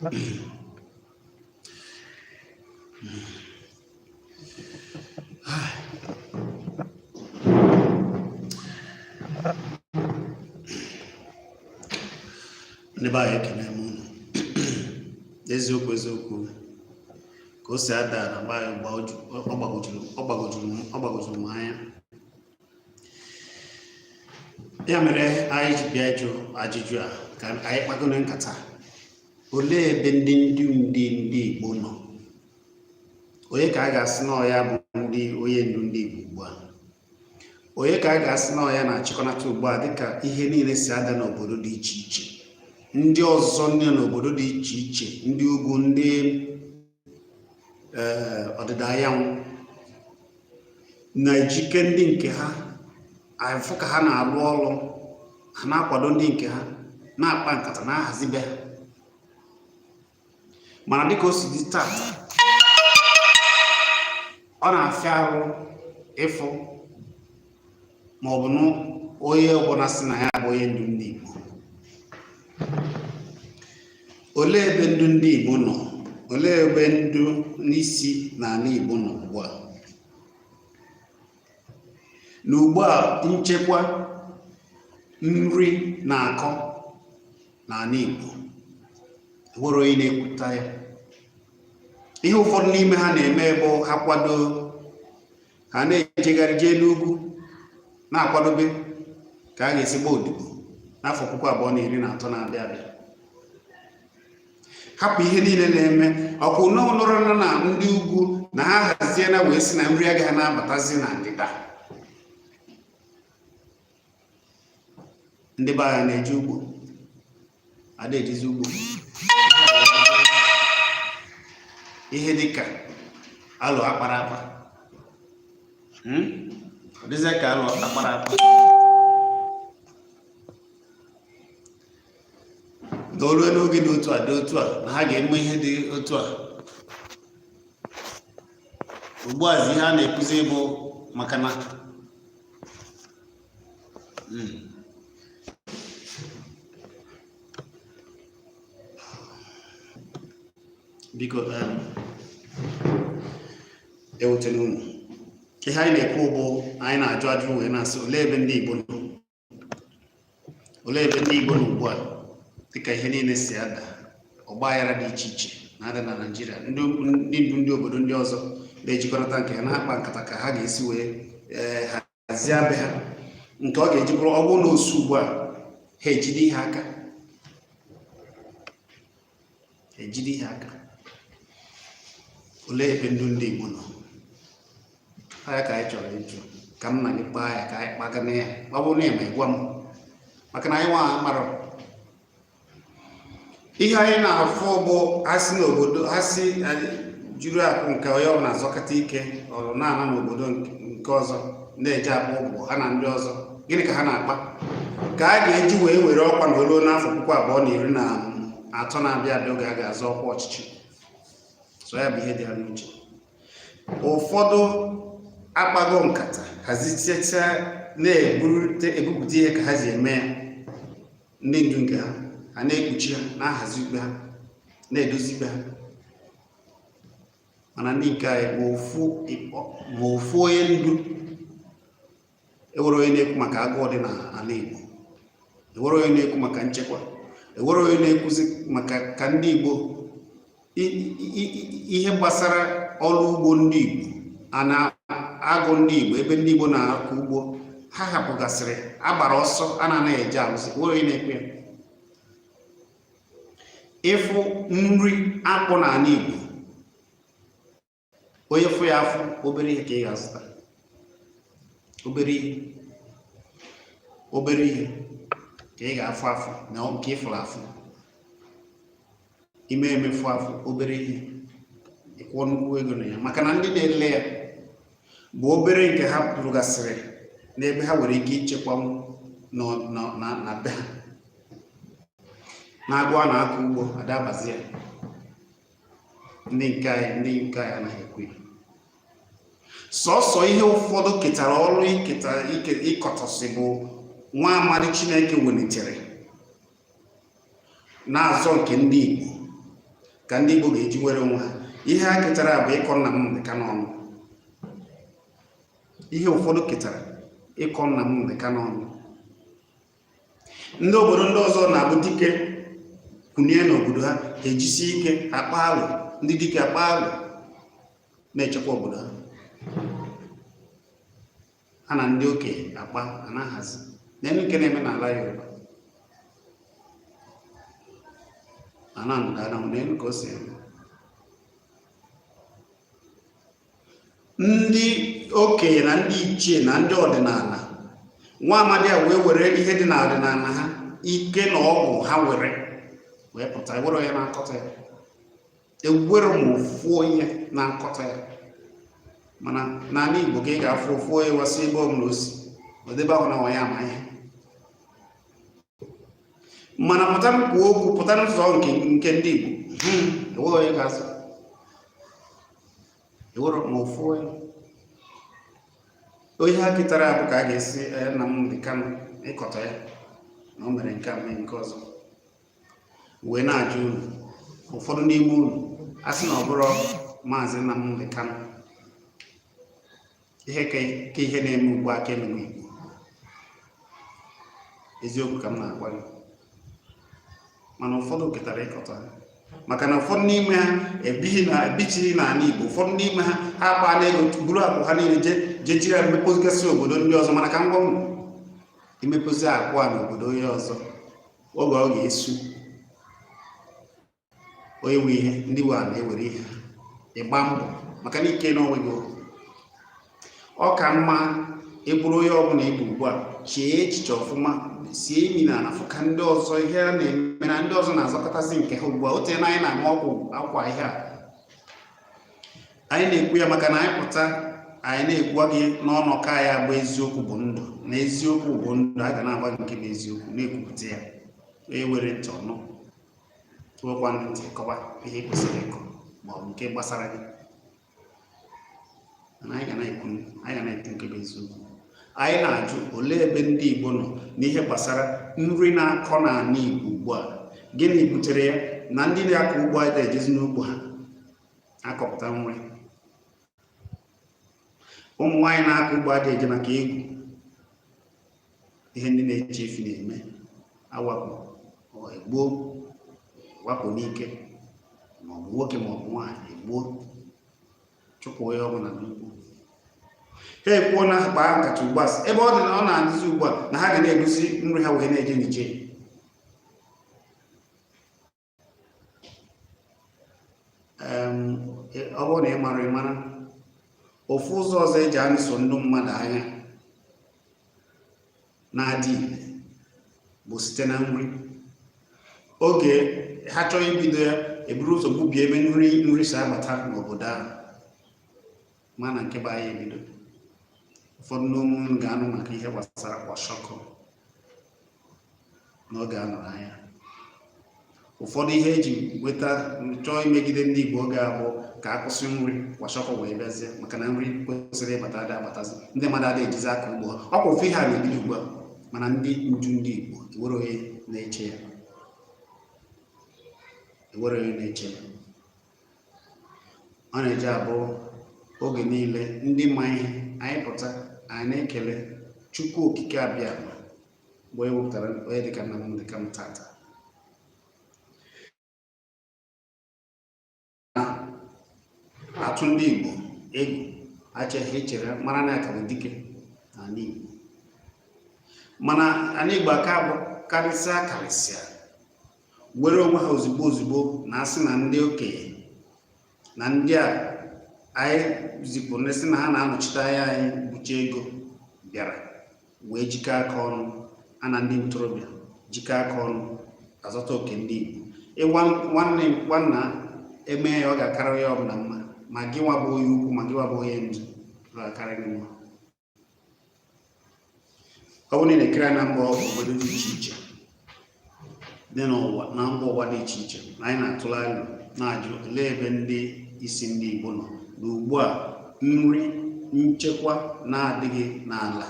ndị be anyị ekene m unu eziokwu ka o si ada na mgbe anyị ọgbagojuru m anya ya mere anyị ji bịa ịjụ ajụjụ a ka anyị kpagoro nkata. Olee ebe ndị Igbo nọ? Onye ka a ga-asị na ya bụ onye ndu ndị Igbo ugbu a? Onye ka a ga-asị na ya na-achịkọnata ugbu a dịka ihe niile si ada n'obodo dị iche iche? Ndị ọzọ ndị n'obodo dị iche iche, ndị ugwu, ndị ọdịda anyanwụ na-ejike ndị nke ha afụ ka ha na-alụ ọrụ, ha na-akwado ndị nke ha, na-akpa nkata, na-ahazi be ha. Mana dịka o si dị tata, ọ na-afịa arụ ịfụ ma ọ bụ na onye ọbụla sị na ya bụ onye ndu ndị Igbo. Olee ebe ndu ndị Igbo nọ? Olee ebe ndu n'isi n'ala Igbo nọ ugbu a? N'ugbu a nchekwa nri na-akọ n'ala Igbo nwere onye na-ekwuta ya. Ihe ụfọdụ n'ime ha na-eme bụ ha kwado, ha na-ejegharị jee n'ugwu na-akwadobe ka a ga-esi gbaa odibo n'afọ 2013 na-abịa abịa. Hapụ ihe niile na-eme ọkwụ n'ụlọrọ na ndị ugwu na ha hazie na wee si na nri agaghị na-abatazi na ndịda. Ndị be anyị na-eji ugbo ada ejizi ugbo ihe dịka alụ akpara akpa, ọ dịzị ka alụ akpara akpa n'olu n'oge dị otu a dị otu a na ha ga-eme ihe dị otu a. Ugbu a ihe a na-ekuzi bụ maka na biko ewutela unu. Ihe anyị na-ekwu bụ anyị na-ajụ ajụ wee na-asị olee ebe ndị Igbo nọ? Olee ebe ndị Igbo nọ ugbu a dịka ihe niile si ada, ọgbaghara dị iche iche na-ada na Naịjirịa? Ndị ndu ndị obodo ndị ọzọ na-ejikọrọta nke ha na-akpa nkata ka ha ga-esi wee hazie be ha nke ọ ga-eji bụrụ ọ bụrụ na osu ugbu a ha ejide ihe aka, ejide ihe aka. Olee ebe ndu ndị Igbo nọ? Anya ka anyị chọrọ ịjụ, ka m na gị kpaa ya, ka anyị kpaga na ya. Ọ bụrụ na eme gwa m, maka na anyị nwa mara ihe anyị na-afụ bụ asị n'obodo, asị juru akụ nke onye ọ na-azọkata ike ọrụ na-ana n'obodo nke ọzọ na-eje akpa ụgbọ ha na ndị ọzọ. Gịnị ka ha na-akpa? Ka a ga-eji wee were ọkwa na olu n'afọ 2013 na-abịa abịa oge a ga-azọ ọkwa ọchịchị. So ya bụ ihe dị ha n'uche. Ụfọdụ akpago nkata hazicha na-ebupụta ihe ka ha ji eme ya. Ndị ndu nke ha na-ekpuchi ha, na-ahazi ikpe ha, na-edozi ikpe ha. Mana ndị nke anyị bụ ofu onye ndu ewere onye na-ekwu maka agụụ dị n'ala Igbo, ewere onye na-ekwu maka nchekwa, ewere onye na-ekwuzi maka ka ndị Igbo ihe gbasara ọrụ ugbo ndị Igbo a na-agụ ndị Igbo, ebe ndị Igbo na-akọ ugbo ha hapụgasịrị agbara ọsọ a na-anaghị eje arụsị. Ewere onye na-ekwu ya. Ịfụ nri akpụ n'ala Igbo, onye fụ ya afụ obere ihe ka ị ga-azụta, obere ihe ka ị ga-afụ afụ na nke ịfụrụ afụ, ime emefu afụ obere ihe ịkwụọ nnukwu ego na ya. Maka na ndị na-ele ya bụ obere nke ha rụgasịrị n'ebe ha nwere ike ichekwa na be ha. Na-agụ a na-akọ ugbo adabazi ya. Ndị nke anyị anaghị ekwe. Sọsọ ihe ụfọdụ ketara ọrụ ịkọtọsị bụ nwa amadi Chineke welitere na-azọ nke ndị Igbo ka ndị Igbo ga-eji nwere onwe ha. Ihe ha ketara bụ ịkọ Nnamdị Kanụ ọnụ. Ihe ụfọdụ ketara ịkọ Nnamdị Kanụ ọnụ. Ndị obodo ndị ọzọ na-abụ dike kwunie n'obodo ha, ejisi ike akpa alụ, ndị dike akpa alụ na-echekwa obodo ha. Ha na ndị okenye akpa a na-ahazi. N'elu nke na-eme n'ala Yoruba ana ndana n'elu ka o si eme. Ndị okenye na ndị ichie na ndị ọdịnala, nwa amadi a wee were ihe dị n'ọdịnala ha, ike na ọgwụ ha wee pụta ewere onye na-akọta ya. Ewere m ofu onye na-akọta ya. Mana n'ala Igbo ka ị ga-afụ ofu onye wasị ebe ọbụla o si odebe ahụ na nwa ya ama ihe. Mana pụta kwuo okwu, pụta n'ụzọ nke ndị Igbo, ewere onye ga-azụ. Ewere m ofu onye ha ketara abụ ka a ga-esi Nnamdị Kanụ ịkọta ya na o mere nke a mee nke ọzọ. Wee na-ajụ unu, ụfọdụ n'ime unu a sị na ọ bụrụ Maazị Nnamdị Kanụ, ihe ka ihe na-eme ugbu a ka ememe Igbo. Eziokwu ka m na-agwa gị. Mana ụfọdụ ketara ịkọta ha maka na ụfọdụ n'ime ha ebichighị n'ala Igbo. Ụfọdụ n'ime ha akpa na ego buru akụ ha niile jee jiri ya mepụzigasị obodo ndị ọzọ. Mana ka m gwa unu, imepụzi akụ a n'obodo onye ọzọ, oge ọ ga-esu onye nwe ihe, ndị wa na-ewere ihe ịgba mbọ maka na ike n'onwe gị. Ọ ka mma ịbụrụ onye ọbụla ịbụ ugbu a, chee echiche ọfụma, sie imi na anafụ ka ndị ọzọ ihe a na-eme na ndị ọzọ na-azọkọtazi nke ha ugbu a. Ote na anyị na-ama ọgwụ akwa ihe a anyị na-ekwu ya maka na anyị pụta anyị na-ekwu gị n'ọnọkọ anyị bụ eziokwu bụ ndụ na eziokwu bụ ndụ. A ga na-agba nke bụ eziokwu na-ekwupụta ya. Onye were ntị ọnụ tụọkwa ntị kọwa ihe kwesịrị ịkọ ma ọ bụ nke gbasara gị. Anyị ga na-ekwu nke bụ eziokwu. Anyị na-ajụ olee ebe ndị Igbo nọ n'ihe gbasara nri na-akọ n'ala Igbo ugbu a. Gịnị butere ya? Na ndị na-akọ ugbo anyị ga-ejezi n'ugbo ha akọpụta nri. Ụmụ nwaanyị na-akọ ugbo anyị ga-eje maka egwu. Ihe ndị na-eche efi na-eme, awakpo egbuo, wapụ n'ike, ma ọ bụ nwoke ma ọ bụ nwaanyị egbuo, chụpụ onye ọbụla n'ugbo. Ha ekwuo na akpa nkata ugbu a ebe ọ dị na ọ na-adịzi ugbu a na ha ga na-edozi nri ha wee na-eje n'ije. Ọ bụrụ na ị mara ofu ụzọ ọzọ eji anụso ndị mmadụ anya na-adị ire bụ site na nri. Oge ha chọrọ ibido ya, eburu ụzọ gbubie ebe nri si abata n'obodo ahụ, mana nke bụ anyị ebido. Ụfọdụ n'ụmụ ga-anụ maka ihe gbasara kwashọkọ n'oge a nọrọ anya. Ụfọdụ ihe eji weta chọọ imegide ndị Igbo oge abụ ka akwụsị nri kwashọkọ wee bịazie maka na nri kwesịrị ịbata adị abatazi. Ndị mmadụ adị ejizi aka ugbo ha. Ọ kwa ofe ihe a na-ebido ugbu a, mana ndị ndu ndị Igbo ewere onye na-eche ya. Ọ na-eji abụ oge niile ndị ma ihe anyị pụta anyị na-ekele Chukwu okike abịa mgbe e wepụtara onye dịka Nnamdị Kanụ tata. Atụ ndị Igbo egwu acheghị echere mara na akabụ dike n'ala Igbo. Mana ala Igbo aka bụ karịsịa were onwe ha ozugbo na asị na ndị okenye na ndị a anyị zipụrụ n'esi na ha na-anọchite anya anyị buche ego bịara wee jikọ aka ọnụ. A na ndị ntorobịa jikọ aka ọnụ azọta oke ndị Igbo. Nwanna eme ya ọ ga-akarị ya ọbụla mma, ma gị nwa bụ onye ukwu ma gị nwa bụ onye ndu ọ ga-akarị gị mma. Ọ bụrụ na ị na-ekiri na mba obodo dị iche iche dị n'ụwa, na mba ụwa dị iche iche, anyị na-atụle anya na-ajụ olee ebe ndị isi ndị Igbo nọ na ugbu a nri nchekwa na-adịghị n'ala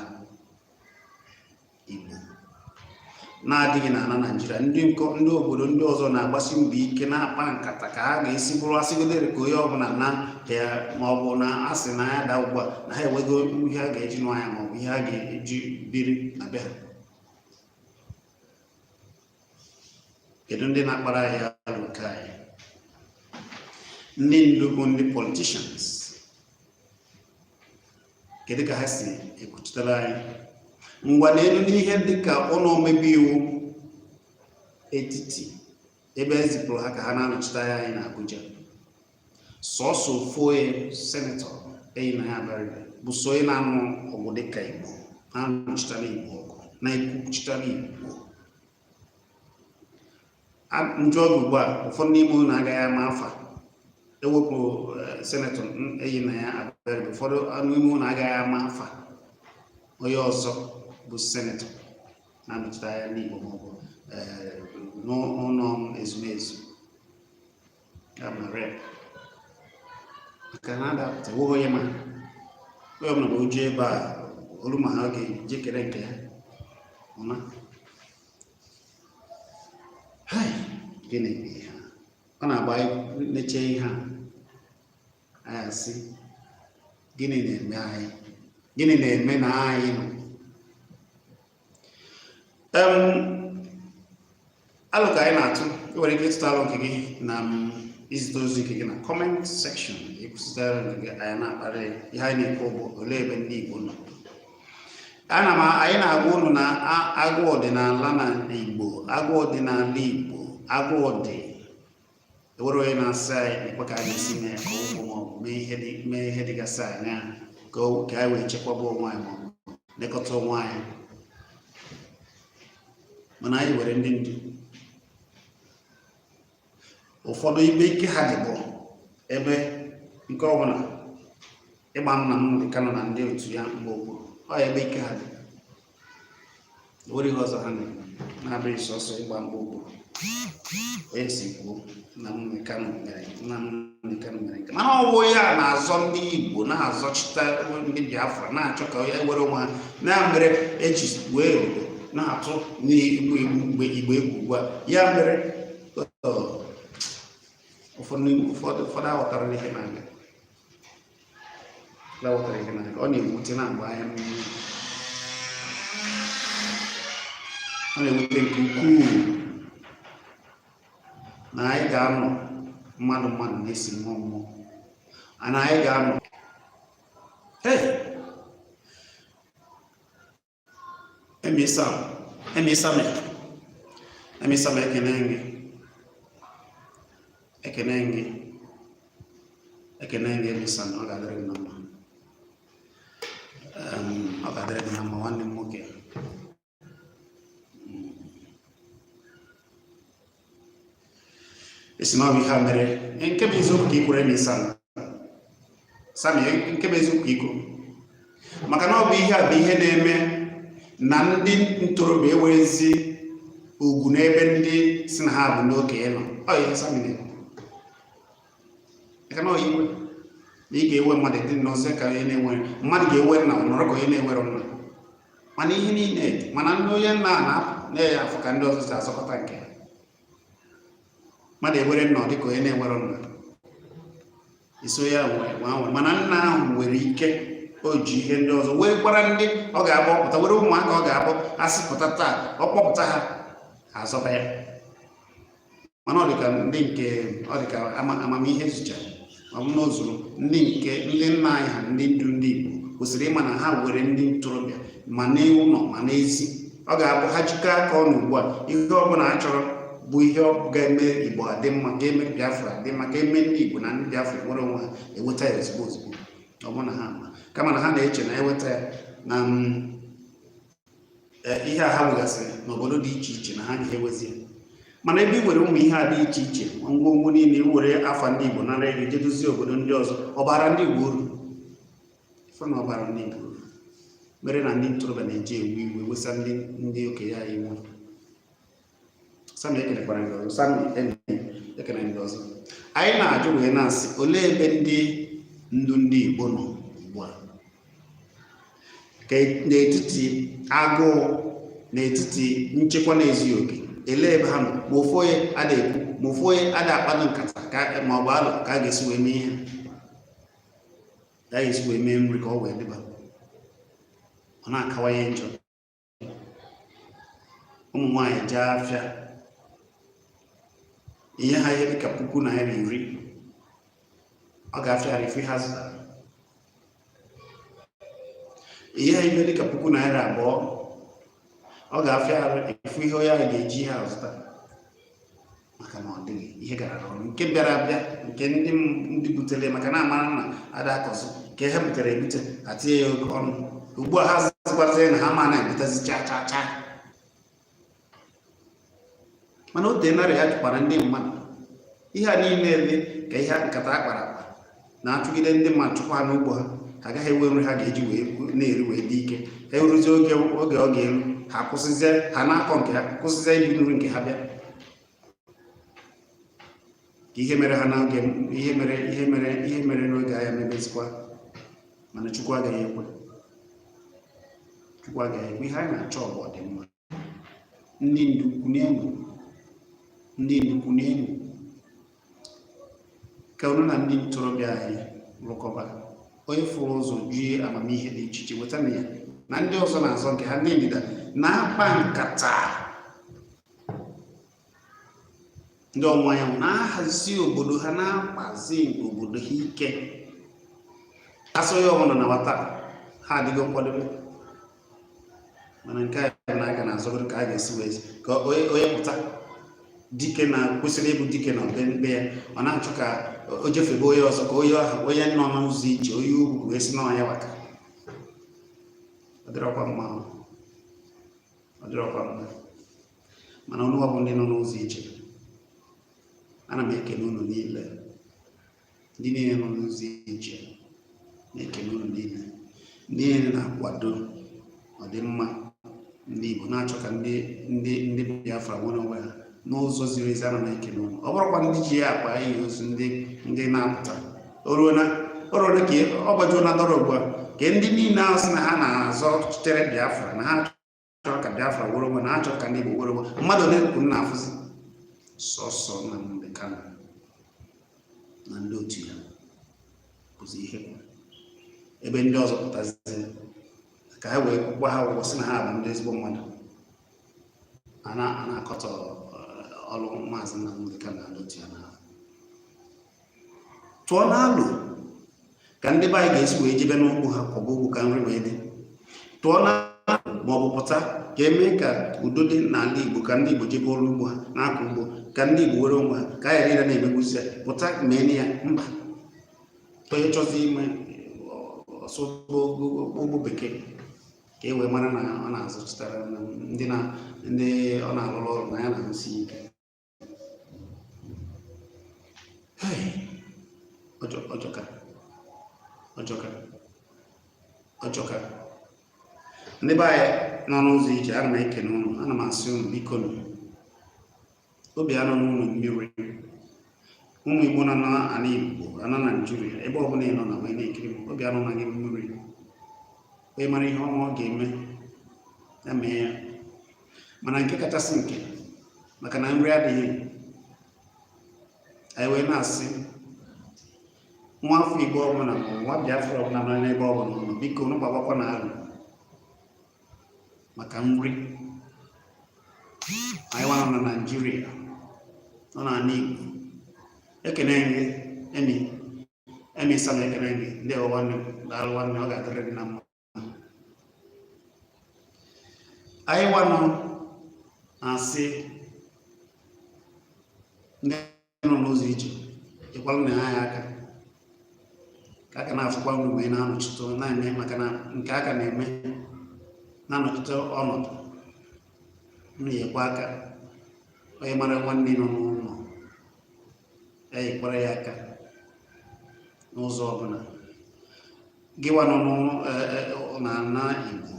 Igbo. na-adịghị n'ala Naịjirịa ndị obodo ndị ọzọ na-agbasi mbọ ike na-akpa nkata ka ha ga-esi bụrụ asịgodere ka onye ọbụla na ma ọ bụ na asị na ya daa ugbu a na ha enwego ihe a ga-eji nụ anya ma ọ bụ ihe a ga-eji biri na be ha. Kedu ndị na-akpara ya alụ nke anyị? Ndị ndu bụ ndị politicians. Kedu ka ha si ekwuchitere anyị? Ngwa n'elu n'ihe dịka ụlọ omebe iwu etiti ebe ezipụrụ ha ka ha na-anọchite anya anyị na Abuja, sọsọ ofu onye senetọ eyi na ya abarịba bụ so onye na-anụ ọgụ dịka Igbo, na-anọchitere Igbo ọgụ, na-ekwuchitere Igbo. Njọ ọgụ ugbu a ụfọdụ n'ime unu agaghị ama afa, ewepụ senetọ eyi na ya abarịba, ụfọdụ n'ime unu agaghị ama afa onye ọzọ bụ senetọ na-anọchite anya n'Igbo maọbụ n'ụlọ ezumezu ya ma rep, maka na adapụta nwoke onye ma onye ọbụla bụ oju ebe a olu ma ha ga-eji kere nke ya ụna. Gịnị bụ ihe a? Ọ na-agba neche ihe a anyị asị gịnị na-eme anyị, gịnị na-eme na anyị nọ. Alụ ka anyị na-atụ, ị nwere ike ịtụta alụ nke gị na izite ozi nke gị na comment section. Ịkwụsịtara nke gị anyị na-akparị ihe anyị na-ekwu bụ olee ebe ndị Igbo nọ. Anyị na-agwa unu na agụ ọdịnala na Igbo, agụ ọdịnala Igbo, agụ ọdị ewere onye na-asị anyị ekwe ka a ga-esi mee ka ụmụ maọbụ mee ihe dịgasị anya ka anyị wee chekwaba onwe anyị maọbụ lekọta onwe anyị. Mana anyị were ndị ndu, ụfọdụ ibe ike ha dị bụ ebe nke ọbụla ịgba nna Nnamdi Kanu na ndị otu ya mgbe okwu ọ ya ebe ike ha dị, were ihe ọzọ ha na-abịghị sọsọ ịgba mgbe okwu onye si kwuo Nnamdi Kanu mere nke, mana ọ bụ ya na-azọ ndị Igbo, na-azọchite ndị Biafra, na-achọ ka onye were onwe ha na mere eji wee obodo na-atụ n'igbo mgbe Igbo egwu ugbu a. Ya mere ụfọdụ aghọtara ihe na-aga, ọ na-ewute na-agba anya mmiri, ọ na-ewute nke ukwuu na anyị ga-anọ mmadụ na-esi mmụọ mmụọ, na anyị ga-anọ emisam ekene gị emisam, ọ ga-adịrị gị na mma, ọ ga-adịrị gị na mma nwanne m nwoke. Esi na ọ bụ ihe a mere nke bụ eziokwu ka ikwere emisam sami, nke bụ eziokwu iko, maka na ọ bụ ihe a bụ ihe na-eme na ndị ntorobịa ewerezi ugwu n'ebe ndị si na ha bụ n'oke nọ. Ọ ihe sami na-ekwu, aka na iwe na ị ga-ewe mmadụ dị n'ọzọ ka onye na-enwere mmadụ ga-ewe nna nọrọ ka onye na-enwere nna, mana ihe niile mana ndị onye nna na-ya afọ ka ndị ọzọ si asọkọta nke ya. Mmadụ ewere nna dị ka onye na-enwere nna, iso ya nwere, mana nna ahụ nwere ike o ji ihe ndị ọzọ wee gbara ndị ọ ga-abụ ọpụta, were ụmụaka ọ ga-abụ asịpụta taa ọ kpọpụta ha azọba ya. Mana ọ dịka ndị nke ọ dịka amamihe zụcha ọ bụ n'ozuru ndị nna anyị ha ndị ndu ndị Igbo kwesịrị ịma na ha were ndị ntorobịa ma n'ụlọ ma n'ezi, ọ ga-abụ ha jikọọ aka ọnụ ugbu a ihe ọbụla a chọrọ bụ ihe ga-eme Igbo adị mma, ga-eme Biafra adị mma, ga-eme ndị Igbo na ndị Biafra nwere onwe ha eweta ya ozugbo ọ bụ na ha kama na ha na-eche na eweta ya na ihe a ha nwegasịrị n'obodo dị iche iche na ha ga-ewezi ya. Mana ebe i nwere ụmụ ihe a dị iche iche ngwongwo niile were afa ndị Igbo nara ego je dozie obodo ndị ọzọ, ọbara ndị Igbo uru ife na ọbara ndị Igbo uru mere na ndị ntorobịa na-eji ewu iwe wesa ndị okenye ya iwu. Sami ekelekwara ndị ọzọ, Sami ekele ndị ọzọ. Anyị na-ajụ wee na-asị olee ebe ndị ndu ndị Igbo nọ ugbu a, ka n'etiti agụụ n'etiti nchekwa na-ezughị oke ele ebe ha nọ ma ofu onye ada ekwu ma ofu onye ada akpado nkata ma ọ bụ alụ ka a ga-esi wee mee ihe ka a ga-esi wee mee nri ka ọ wee dịba ọ na-akawanye njọ ụmụ nwaanyị jee afịa ihe ha ihe dịka $10,000 ọ ga-afịara ife ha zụtara ihe ha ihe dịka $2,000 ọ ga-afịara ife ihe onye ahụ ga-eji ha zụta maka na ọ dịghị ihe gara ọrụ nke bịara abịa nke ndị butere maka na amara na ada akọzụ ka ihe butere ebute atinye ya oke ọnụ ugbu a ha zịkwazie na ha ma na-ebutezi cha mana o tenarị ya jụkwara ndị mmadụ ihe a niile dị ka ihe nkata akpara akpa na-achụgide ndị mmadụ chụkwa ha n'ugbo ha agaghị enwe nri ha ga-eji wee na-eri wee dị ike ha eruzie oge ọ ga-eru ha kwụsịzie ha na-akọ nke ha kwụsịzie ibu nri nke ha bịa ka ihe mere ha n'oge ihe mere n'oge agha mebezikwa mana Chukwu agaghị ekwe ihe a na-achọ bụ ọdịmma ndị ndukwu n'elu ka unu na ndị ntorobịa anyị rụkọba onye fụrụ ụzọ jie amamihe dị iche iche weta na ya na ndị ọzọ na-azọ nke ha ndị ndịda na-akpa nkata ndị ọnwụwa anyanwụ na-ahazi obodo ha na-akpazi obodo ha ike asọ ya ọbụla na nwata ha adịgo nkwadobe mana nke a na-aga na-azọgoro ka a ga-esi wee ka onye pụta dike na kwesịrị ịbụ dike na ọbịa ya ọ na-achọ ka o jefebe onye ọzọ ka onye nọ n'ụzọ iche onye ugwu wee si n'ọnya waka ọ dịrọkwa mma mana ọnụ ọbụ ndị nọ n'ụzọ iche ana m ekele unu niile ndị niile nọ n'ụzọ iche na-ekele unu niile ndị niile na-akwado ọdịmma ndị Igbo na-achọ ka ndị Biafra nwere onwe ha n'ụzọ ziri ezi. Ana m ekele unu ọ bụrụkwa ndị ji ya akpa ihe ozu ndị na-apụta oruona ka ọ gbajuo na dọrọ ugbu a ka ndị niile ahụ sị na ha na-azọ chitere Biafra na ha chọrọ ka Biafra were onwe na ha chọrọ ka ndị Igbo were onwe mmadụ ole kwuru na-afụzi sọsọ na Nnamdi Kanu na ndị otu ya bụzi ihe ebe ndị ọzọ pụtazie ka ha wee gwa ha ụgwọ sị na ha bụ ndị ezigbo mmadụ a na-akọtọ ọrụ maazị Nnamdi Kanu na ndị otu ya na tụọ n'alụ ka ndị be anyị ga-esi wee jebe n'ugbo ha kwọba ugbo ka nri wee dị tụọ n'alụ ma ọ bụ pụta ka emee ka udo dị n'ala Igbo ka ndị Igbo jebe ọrụ ugbo ha na-akọ ugbo ka ndị Igbo were onwe ha ka anyị niile na-emegbuzi ya pụta mee ya mba onye chọzi ime ọsụogbo bekee ka e wee mara na ọ na-azụtara ndị ọ na-arụrụ ọrụ na ya na-arụsi ike ọjọka ndị be anyị nọ n'ụzọ ije ana m ekene unu ana m asị unu biko obi anọ n'ụlọ mmiri ụmụ Igbo nọ n'ala Igbo anọ na Naịjirịa ebe ọ bụla ị nọ na wee na-ekiri m obi anọ na gị mmiri onye mara ihe ọma ọ ga-eme ya mee ya mana nke kachasị nke maka na nri adịghị anyị wee na-asị nwa afọ Igbo ọbụla ma nwa Biafra ọbụla nọ n'ebe ọbụla nọ biko unu gbagbakwa na alụ maka nri anyị nwa nọ na Naịjirịa nọ n'ala Igbo ekene gị emi sam ekene gị ndị nwanne daalụ nwanne ọ ga-adịrị gị na mma anyị nwa nọ na-asị ndị nọ n'ụzọ ije ịkwalụ na ha aka ka aka na-afụkwa nri mgbe na-anọchite na-eme maka na nke aka na-eme na-anọchite ọnọdụ na-ekwe aka onye mara nwanne nọ n'ụlọ ya yikwara ya aka n'ụzọ ọbụla gịwa nọ n'ala Igbo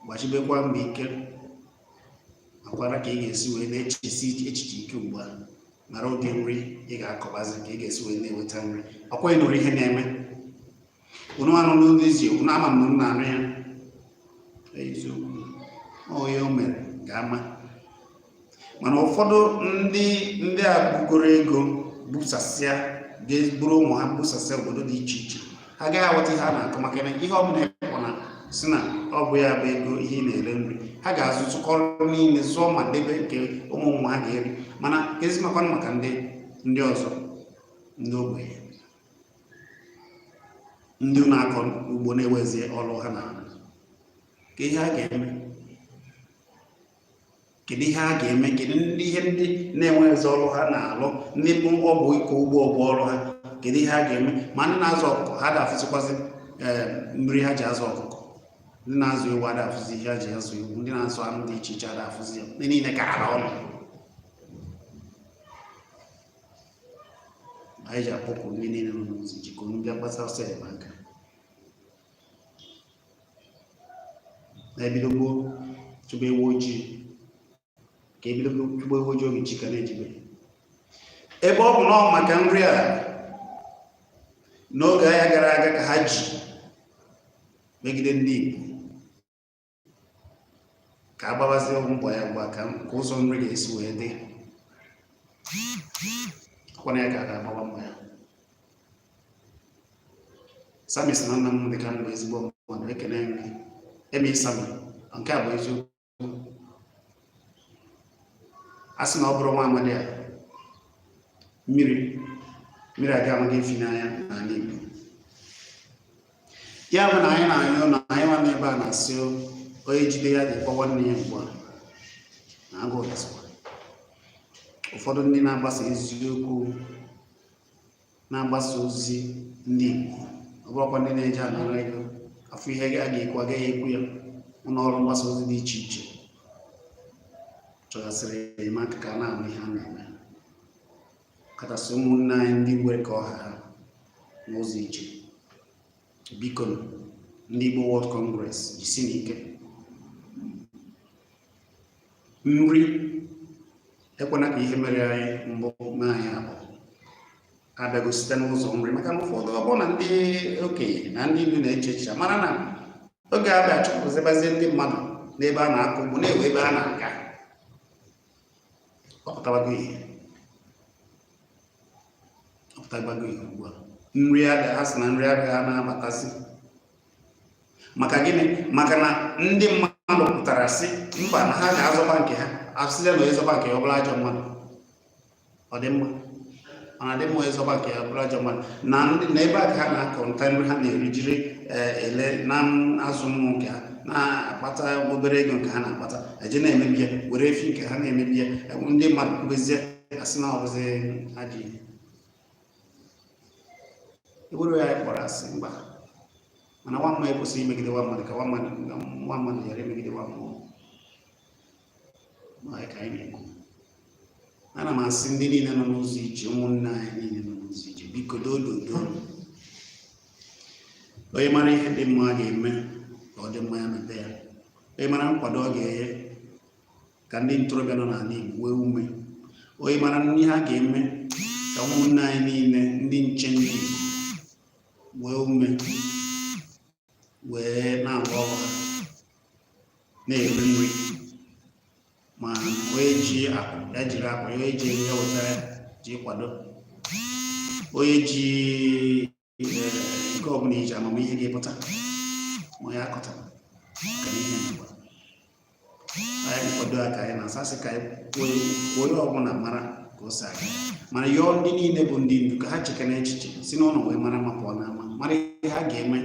gbachibekwa mgbe ike makwara ka ị ga-esi wee na-echesi echiche ike ugbu a mara oge nri ị ga-akọbazi ka ị ga-esi wee na-enweta nri ọkwa ịnụrụ ihe na-eme unu anụ n'ụlọ izi unu ama m na anụ ya eziokwu ama mana ụfọdụ ndị a bugoro ego busasịa ga-eburu ụmụ ha busasịa obodo dị iche iche ha agaghị aghọta ihe a na-akọ maka na ihe ọbụla ekpọ na si na ọ bụ ya bụ ego ihe ị na-ere nri ha ga-azụ tụkọrọ niile zụọ ma debe nke ụmụ nwa ha ga-eri mana ezimakwanụ maka ndị ọzọ ndị ogbenye ndị na-akọ ugbo na-ewezi ọrụ ha na ka ihe a ga-eme kedu ihe a ga-eme kedu ihe ndị na-enweghịzi ọrụ ha na-alụ ndị bụ ọ bụ ịkọ ugbo ọgbọ ọrụ ha kedu ihe a ga-eme ma ndị na-azụ ọkụkọ ha da-afụzikwazi mmiri ha ji azụ ọkụkọ ndị na-azụ ewu ada afụzi ihe ha ji azụ ewu ndị na-azụ anụ dị iche iche ada afụzi ya ndị niile ka ara ọnụ anyị ji akpọpụ ndị niile nọ n'ụzọ jikọ bịa gbasa ọsọ enyemaka na-ebidogbo chụgba ewu ojii ka ebidogbo chụgba ewu ojii oge chika na-ejibe ebe ọ bụ na ọ maka nri a n'oge agha gara aga ka ha ji megide ndị Igbo ka agbabazie mbọ ya mgba ka ụzọ nri ga-esi wee dị akwana ya ka a ga-agbawa mbọ ya Sami sị na nna m dị ka mbụ ezigbo mmadụ ekene nri eme Sami nke a bụ eziokwu a sị na ọ bụrụ nwa amadi a mmiri aga amaghị efi n'anya n'ala Igbo ya bụ na anyị na-anyụ na anyị nwa n'ebe a na-asị onye jide ya dịkwa nwanne ya ugbu a na agụụ gasịkwa ụfọdụ ndị na-agbasa eziokwu na-agbasa ozi ndị Igbo ọ bụrụkwa ndị na-eje anara ego afọ ihe a ga-ekwu agaghị ekwu ya ụlọ ọrụ mgbasa ozi dị iche iche chọgasịrị enyemaka ka a na-ama ihe a na-eme kachasị ụmụnne anyị ndị nwere ka ọha ha n'ụzọ iche biko ndị Igbo World Congress jisi n'ike nri ekwana ka ihe mere anyị mbụ mee anyị abụ abịago site n'ụzọ nri maka na ụfọdụ ọ bụ na ndị okenye na ndị ilu na-eche echiche mara na oge abịa chụpụzibazie ndị mmadụ n'ebe a na-akụ ugbo na-ewe ebe a na-aga ọpụtabago ihe ugbu a nri abịa ha sị na nri abịa ha na-abatazi maka gịnị maka na ndị mmadụ pụtara sị mba na ha ga-azọba nke ha asịrịa na ịzọba nke ya ọ bụla ajọ mmadụ ọ dị mma mana dị mma ịzọba nke ya ọ bụla ajọ mmadụ na ebe a ka ha na-akọ nta nri ha na-eri jiri ele na azụ mmụ nke ha na-akpata obere ego nke ha na-akpata eje na-emebi ya were efi nke ha na-emebi ya ndị mmadụ kwubezie asị na ọbụzi ajọ ihe ewere ya kpọrọ asị mba mana nwa mma ekwesịghị imegide nwa mmadụ ka nwa mmadụ ghara emegide nwa mmụọ ka anyị na-ekwu ana m asị ndị niile nọ n'ụzọ ije ụmụnne anyị niile nọ n'ụzọ ije biko dododo onye mara ihe dị mma ga-eme ka ọ dị mma ya mepe ya onye mara nkwado ọ ga-enye ka ndị ntorobịa nọ n'ala Igbo nwee ume onye mara ihe ha ga-eme ka ụmụnne anyị niile ndị nche ndị Igbo nwee ume wee na-agba ọrụ na-eri nri ma onye ji akụ ya jiri akụ onye ji ego ya wetara ji kwado onye ji nke ọbụla iji amamihe ga-epụta ma ya akọtara ka ihe ngwa anyị kwado aka anyị na-asasị ka onye ọbụla mara ka o si aga mana yọọ ndị niile bụ ndị ndu ka ha cheke na echiche si n'ụlọ wee mara ma pụọ n'ama mara ihe ha ga-eme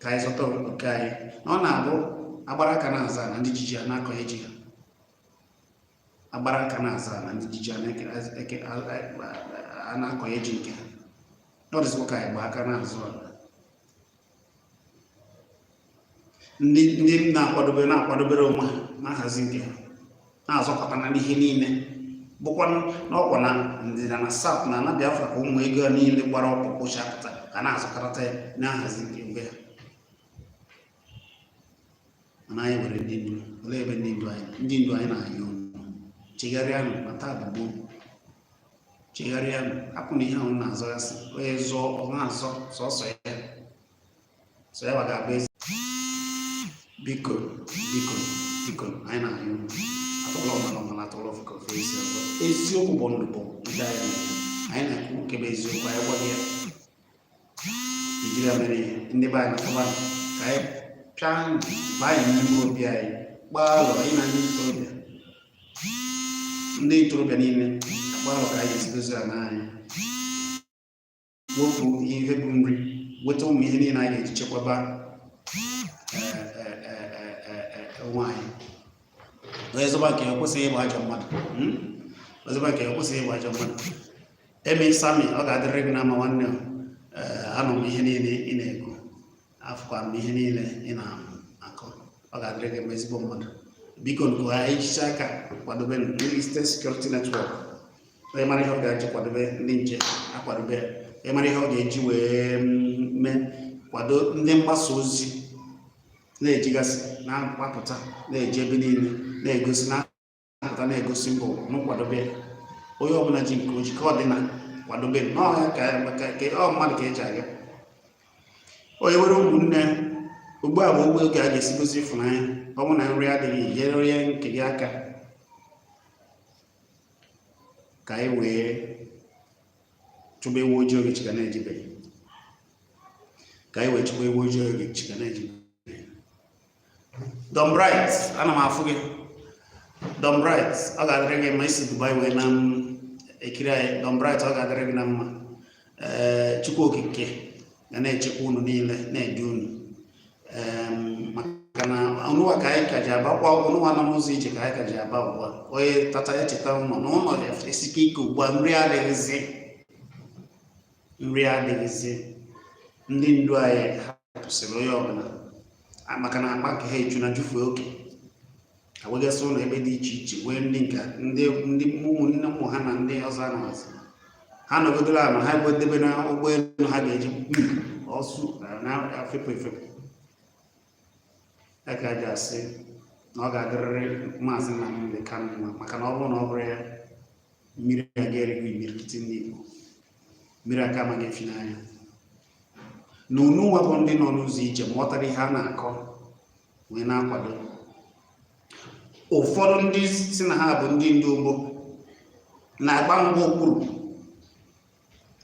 ka anyị zọta oke anyị na ọ na-abụ agbara aka na-aza na ndị jiji ha na-akọ eji ha agbara aka na-aza na ndị jiji a na-akọ eji nke ha n'ọdịzikwa ka anyị gba aka na-azụ ndị na-akwadobere onwe ha na-ahazi nke ha na-azọkọta na ihe niile bụkwa n'ọkwa na ndịda na South na ana Biafra ka ụmụ ego niile gbara ọkpụkpụ chapụta ka na-azọkọta ya na-ahazi nke mgbe ha mana anyị nwere ndị ndu olee ebe ndị ndu anyị na-anyị ọnụ chegharịanụ na taa bụ gboo chegharịanụ hapụ na ihe ahụ na-azọ ya sị onye zụọ ọ na-azọ sọsọ ya so ya ga-abụ ezi biko biko anyị na-ayụ atụla ọmana atụla ọfụka ofe isi ọzọ eziokwu bụ ndụ bụ nke anyị na-ekwu kebe eziokwu anyị gwaghị ya ijiri ya mere ihe ndị be anyị na-akọba ka anyị pịa baa anyị n'ime obi anyị gbaa alọ anyị na ndị ntorobịa niile gbaa alọ ka anyị esi dozi ala anyị wepụ ihe bụ nri weta ụmụ ihe niile anyị ga-eji chekwaba onwe anyị onye zọba nke ekwesịghị ịgba ajọ mmadụ ozọba nke ekwesịghị ịgba ajọ mmadụ eme sami ọ ga-adịrị gị n'ama nwanne anọ m ihe niile ị na-ekwu afụkwara m ihe niile ị na-akọ ọ ga-adịrị gị ma ezigbo mmadụ biko nke anyị jicha aka kwadobe ndị State Security Network onye mara ihe ọ ga-eji kwadobe ndị nche akwadobe onye mara ihe ọ ga-eji wee mee kwado ndị mgbasa ozi na-ejigasị na-apụta na-eji ebe niile na-egosi na-apụta na-egosi mbụ n'ụkwadobe onye ọbụla ji nke oji ka ọ dị na kwadobe n'ọhịa ka ọ mmadụ ka eji aga onye nwere ụmụnne ugbu a bụ ogbe oge a ga-esi gosi ịfụnanya ọ bụ na nri adịghị nyere ya nke gị aka ka anyị wee chụba ewu ojii oge chiga na-ejibeghị ka anyị wee chụba ewu ojii oge chiga na-ejibeghị Don Bright ana m afụ gị Don Bright ọ ga-adịrị gị ma isi Dubai wee na ekiri anyị Don Bright ọ ga-adịrị gị na mma Chukwu okike ga na-echekwa unu niile na-edu unu maka na ọnụwa ka anyị ka ji abakwa ọnụwa nọ n'ụzọ ije ka anyị ka ji aba ugbu a onye tata ya cheta ụlọ na ụlọ esike ike ugbu a nri adịghịzi ndị ndu anyị hapụsịrị onye ọbụla maka na akpa nke ha eju na jufuo oke awegasị ụlọ ebe dị iche iche wee ndị ụmụnne ụmụ ha na ndị ọzọ anọzi ha nọgodoro ala ha debe na ụgbọelu ha ga-eji ọsụ na afepụ efepụ a ga-aja asị na ọ ga-adịrịrị maazị Nnamdi Kanu maka na ọ bụrụ na ọ bụrụ ya mmiri aga erighị imirikiti ndị Igbo mmiri aka amaghị efi n'anya na ununwa bụ ndị nọ n'ụzọ ije ma ọtara ihe a na-akọ wee na-akwado ụfọdụ ndị si na ha bụ ndị ndu ogbo na-agba mbọ okpuru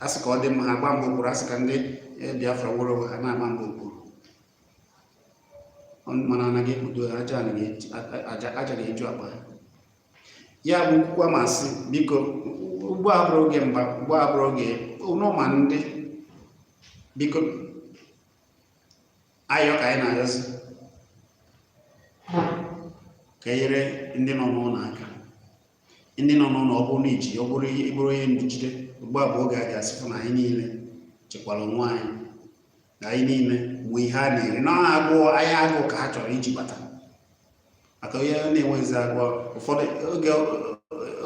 asị ka ọ dị mma ha agba mbọ okpuru asị ka ndị Biafra wụrụ ha na-agba mbọ okpuru mana anaghị ekpudo aja ga-eju akpa ya bụ kwukwa masị biko ugbu a bụrụ oge mba ugbu a bụrụ oge ụnụma ndị biko ayọ ka anyị na-ayọzi ka nyere ndị nọ n'ụlọ aka ndị nọ n'ụlọ ọ bụrụ na iji ọ bụrụ ịbụrụ onye nduchite ugbu a bụ oge a ga-asịfụ na anyị niile chekwara onwe anyị na anyị niile mgbe ihe a na-eri na agụụ anyị agụụ ka ha chọrọ iji bata maka onye na-enweghịzi agụụ ụfọdụ oge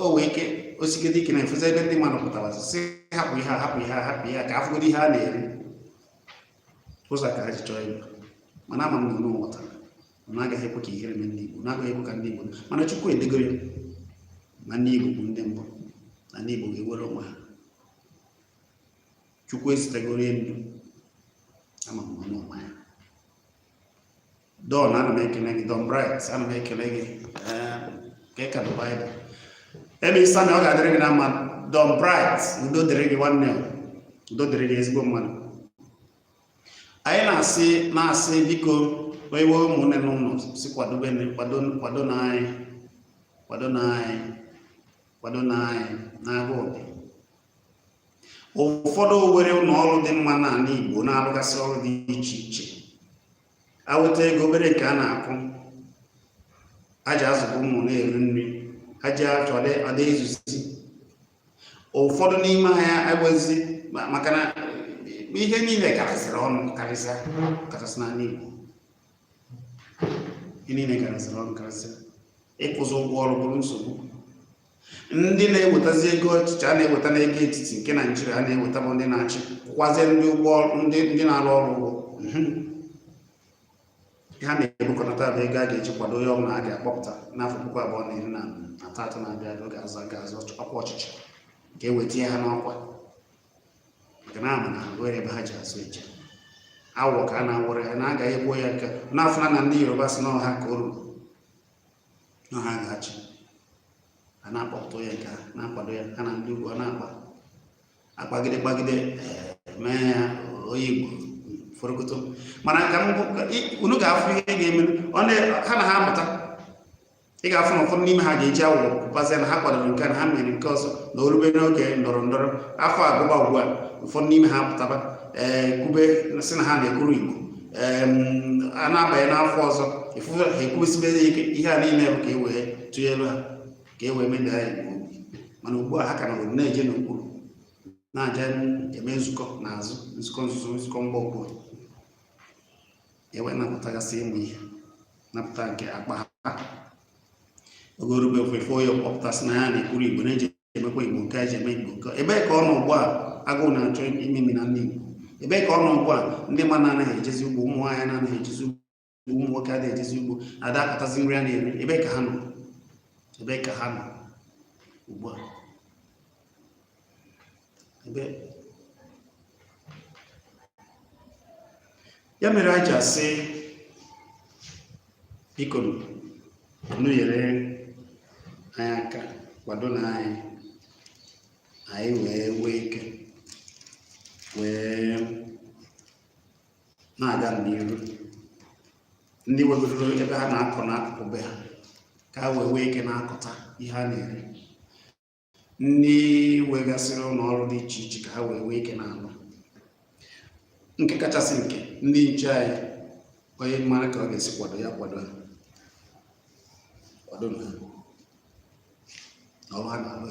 o wee ike osigide ike na-efụzi ebe ndị mmadụ pụtara sị hapụ ihe ka afụgodo ihe a na-eri ụzọ ka ha ji chọọ ịba mana ama m na unu ghọtara na agaghị ekwe ka ihere mee ndị Igbo na-agaghị ekwe ka ndị Igbo mana Chukwu edegoro ya na ndị Igbo bụ ndị mbụ na ndị Igbo ga-ewere onwe ha Chukwu ezitegoro ya ndu ama m ọnụ ọma ya Don ana m ekele gị Don Bright ana m ekele gị ka ị ka dị Baịbụl ebe ịsa na ọ ga-adịrị gị na mma Don Bright udo dịrị gị nwanne udo dịrị gị ezigbo mmadụ anyị na-asị biko onye nwe ụmụnne n'ụlọ si kwado na anyị na-agụ obi ụfọdụ were ụlọ ọrụ dị mma n'ala Igbo na-arụgasị ọrụ dị iche iche aweta ego obere nke a na-akwụ aja azụrụ ụmụ na-eri nri ha ji achọ ada ezuzi ụfọdụ n'ime ahịa agbazi maka na ihe niile karịsịrị ọnụ karịsị n'ala Igbo ihe niile karịsịrị ọnụ karịsịrị ịkwụzi ụgwọ ọrụ bụrụ nsogbu ndị na-ewetazi ego ọchịchị a na-eweta n'ego etiti nke Naijiria a na-eweta bụ ndị na-achị kwazie ndị ụgwọ ndị na-arụ ọrụ ụgwọ ha na-ebukọnata bụ ego a ga-eji kwado onye ọbụla a ga-akpọpụta n'afọ 2023 na-abịa oge ga-azụ ọkwa ọchịchị ka ewetinye ha n'ọkwa maka na ama na were ebe ha ji azụ eje awọ ka a na-awụrụ ha na-agaghị egbuo ya nke n'afọ na ndị Yoruba si n'ọha ka o ruru na ha ga-achị a na-akpọpụta ya nke na-akwado ya ha na ndị ugwu a na-akpa akpagide kpagide mee ya onye Igbo forokoto mana ka unu ga-afụ ihe ga-eme ha na ha amụta ị ga-afụ na ụfọdụ n'ime ha ga-eji awụrụ pụbazie na ha kwadoro nke na ha mere nke ọzọ na orube n'oge ndọrọ ndọrọ afọ agụba ugbu a ụfọdụ n'ime ha pụtaba kwube sị na ha na-ekwuru Igbo a na-abanye n'afọ ọzọ ha ekwubesibe ike ihe a niile bụ ka e wee tụnyelu ha ka e wee medaa ya Igbo mana ugbu a ha ka na na-eje n'okpuru na-aja eme nzukọ n'azụ nzukọ nzuzo nzukọ mgba okpuru ewe napụtagasị ịmụ ihe napụta nke akpa ha oge orube ofefe onye kpọpụtasị na ya na-ekwuru Igbo na-eji emekwa Igbo nke eji eme Igbo nke ebee ka ọ nọ ugbu a agụụ na-achọ imemi na ndị Igbo ebee ka ọ nọ ugbu a ndị mmadụ anaghị ejezi ugbo ụmụ nwaanyị anaghị ejezi ugbo ụmụ nwoke adịghị ejezi ugbo ada akatazi nri a na-eri ebee ka ha nọ ebee ka ha nọ ugbu a ebe ya mere a ji asị biko unu nyere anyị aka kwado na anyị wee nwee ike wee na-aga n'iru ndị wegoro ebe ha na-akọ n'akụkụ be ha ka ha wee nwee ike na-akọta ihe ha na-eri ndị wegasịrị ụlọ ọrụ dị iche iche ka ha wee nwee ike na-alụ nke kachasị nke ndị nche anyị onye mara ka ọ ga-esi kwado ya kwado na ọrụ ha na-alụ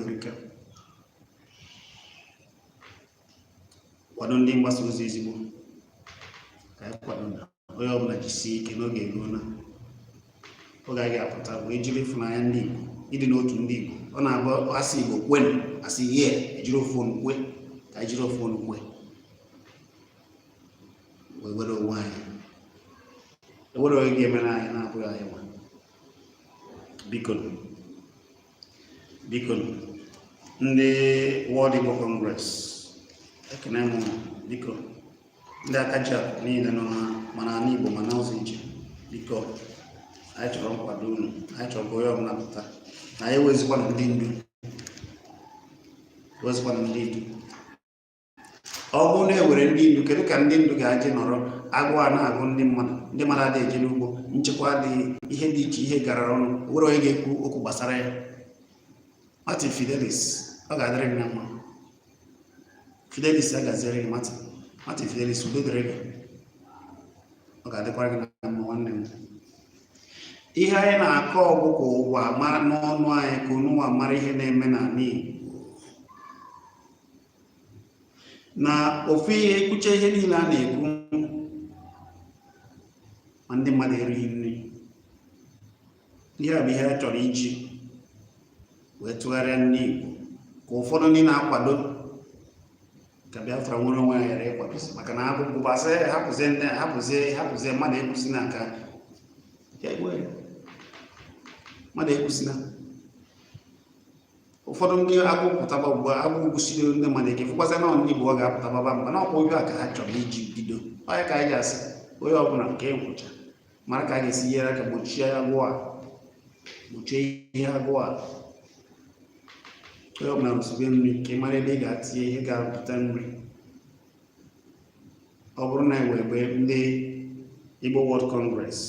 erika kwado ndị mgbasa ozi ezigbo ka anyị kwado na onye ọbụla jisie ike n'oge eruo na oge a ga-apụta bụ ejiri ịfụnanya ndị Igbo ịdị n'otu ndị Igbo ọ na-abụ asị Igbo kwenu asị ihe ejiri ofu onu kwe ka ejiri ofu onu kwe wee were onwe anyị ewere onye ga-emere anyị na-abụghị anyị nwa biko ndị World Igbo Congress ekene m biko ndị aka ji akụ niile nọ mana ana Igbo mana ụzọ iche biko anyị chọrọ nkwado unu anyị chọrọ ka onye ọbụla pụta na anyị ewezikwana ndị ndu ọ bụrụ na ewere ndị ndu kedu ka ndị ndu ga-aji nọrọ agụụ a na-agụ ndị mmadụ adịghị eje n'ugbo nchekwa adịghị ihe dị iche ihe garara ọnụ were onye ga-ekwu okwu gbasara ya Martin Fidelis ọ ga-adịrị gị na mma Fidelis agaziere gị Martin Fidelis udo dịrị gị ọ ga-adịkwara gị na mma nwanne m ihe anyị na-akọ ọgwụkwọ ụwa mara n'ọnụ anyị ka onunwa mara ihe na-eme n'ala Igbo na ofu ihe ekwucha ihe niile a na-ekwu ma ndị mmadụ erighị nri ihe a bụ ihe a chọrọ iji wee tụgharịa ndị Igbo ka ụfọdụ ndị na-akwado ka Biafra nwere onwe ya ghara ịkwadosi maka na abụbụbasị hapụzie mmadụ ekwusi na aka mmadụ ekwusina ụfọdụ ndị agụpụtaba ugbu a agụgụsiri ndị mmadụ ike fụkwazi na ndị Igbo ọ ga-apụtababa mba na ọkwa obi a ka ha chọrọ iji bido onye ka anyị ga-asị onye ọbụla nke nkwụcha mara ka a ga-esi nyere aka gbochie ihe agụụ a onye ọbụla rụsibe nri ka ị mara ebe ị ga-atinye ihe ga-arụpụta nri ọ bụrụ na ewebe ndị Igbo World Congress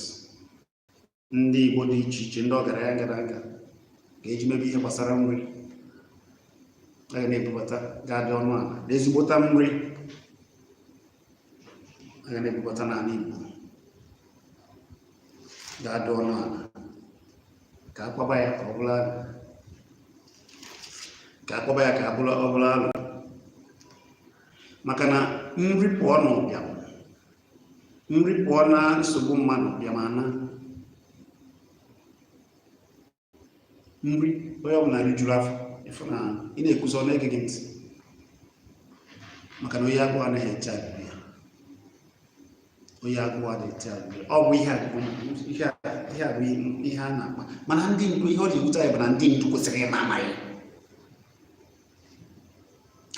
ndị Igbo dị iche iche ndị ọgaranya gara aga ga-eji mebe ihe gbasara nri a ga na-ebubata ga-adị ọnụ ala na ezigbota nri a ga na-ebubata n'ala Igbo ga-adị ọnụ ala ka akwaba ya ka ọ bụla alụ maka na nri pụọ n'ụbịam nri pụọ na nsogbu mmadụ bịamana nri onye ọbụla rijuru afọ ịfụ na ị na-ekwuzi ọ na-ege gị ntị maka na onye agụụ anaghị eche agụụ ya ọ bụ ihe a bụ ihe a na-akpa mana ndị ndu ihe ọ ji ewute anyị bụ na ndị ndu kwesịrị ịma amaghị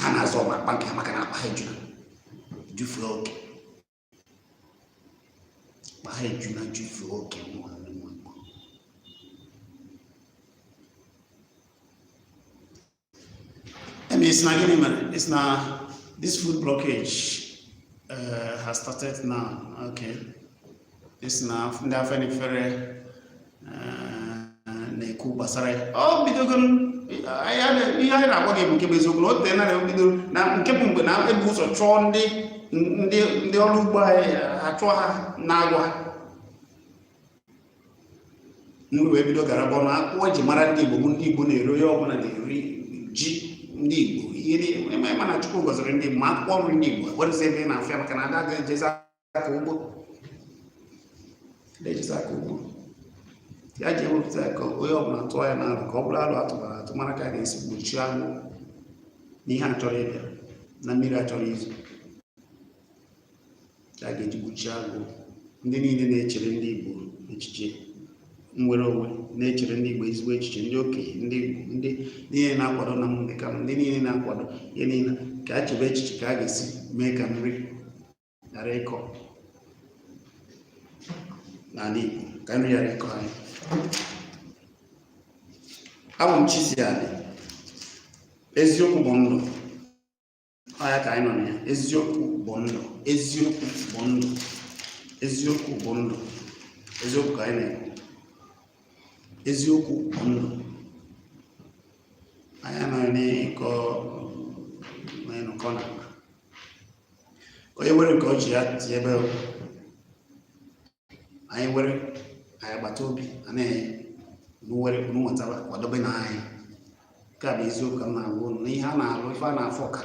ha na-azọ ọgba akpa nke ha maka na akpa ha jufere oke ha eju na jufu oke nwanne m Igbo. It's not getting married. It's not, this food blockage has started now. Okay. It's now ndị afọ n'efere na-ekwu gbasara ya. Ọ bidogon ihe anyị na-agwa gị bụ nke bụ eziokwu na o tere na bido na nke bụ mgbe na ebu ụzọ chụọ ndị ọrụ ugbo anyị achụọ ha na-agwa nri wee bido gara bụ na akwụkwọ eji mara ndị Igbo bụ ndị Igbo na-eri onye ọbụla na-eri ji ndị Igbo ihe ma na Chukwu gọziri ndị ma akwụkwọ nri ndị Igbo werezi ebe na afịa maka na ada ga-ejezi aka ugbo ya ji ewepụta ka onye ọbụla tụọ ya n'alụ ka ọ bụrụ alụ atụbara atụ mara ka a ga-esi gbochie agwụ n'ihe achọrọ ịbịa na mmiri achọrọ izu ka a ga-eji gbochie agwụ. Ndị niile na-echere ndị Igbo echiche nwere onwe na-echere ndị Igbo ezigbo echiche, ndị okenye ndị Igbo ndị niile na-akwado na Nnamdi Kanu, ndị niile na-akwado ihe niile ka a chebe echiche ka a ga-esi mee ka nri ghara ịkọ n'ala Igbo, ka nri ghara ịkọ anyị. Abụ m Chisiali, eziokwu bụ ndụ. Ọya ka anyị nọ na ya. Eziokwu bụ ndụ, eziokwu bụ ndụ, eziokwu bụ ndụ, eziokwu ka anyị na-ekwu. Eziokwu bụ ndụ. Anyị anaghị n'ịkọ na onye nwere nke ọ ji ya tie ebe anyị nwere anyị agbata obi anaghị nwetara kwadobe na anyị. Nke a bụ eziokwu ka m na-agwa unu na ihe a na-alụ ife a na-afọ ka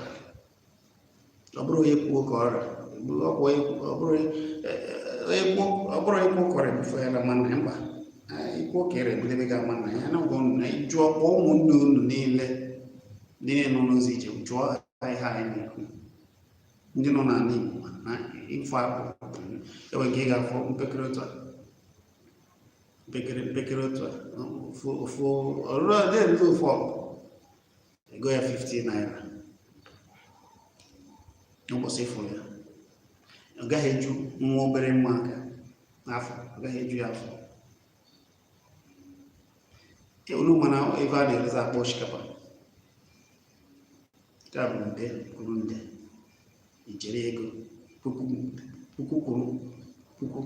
ọ bụrụ onye kwuo ka ọrịa ọ bụrụ onye kwuo ka ọrịa bifo ya na mana mba ikwu ka ere ebidebe ga ama na ya na ụgwọ na ịjụọ kpọọ ụmụnne unu niile ndị nọ n'ụzọ ije jụọ ihe anyị na-ekwu. Ndị nọ n'ala Igbo na ifo akpụ enwe nke ị ga-afọ mpekere otu a mpekere otu a ofu ọrụ dị ofu ọkụ ego ya 50 naira n'ụbọchị ịfụ ya. Ọ gaghị eju nwa obere mma aka n'afọ, ọ gaghị eju ya afọ. Unu mana ebe a na-erezi akpọ osikapa nke a bụ nde kwuru nde ijeri ego puku kwuru puku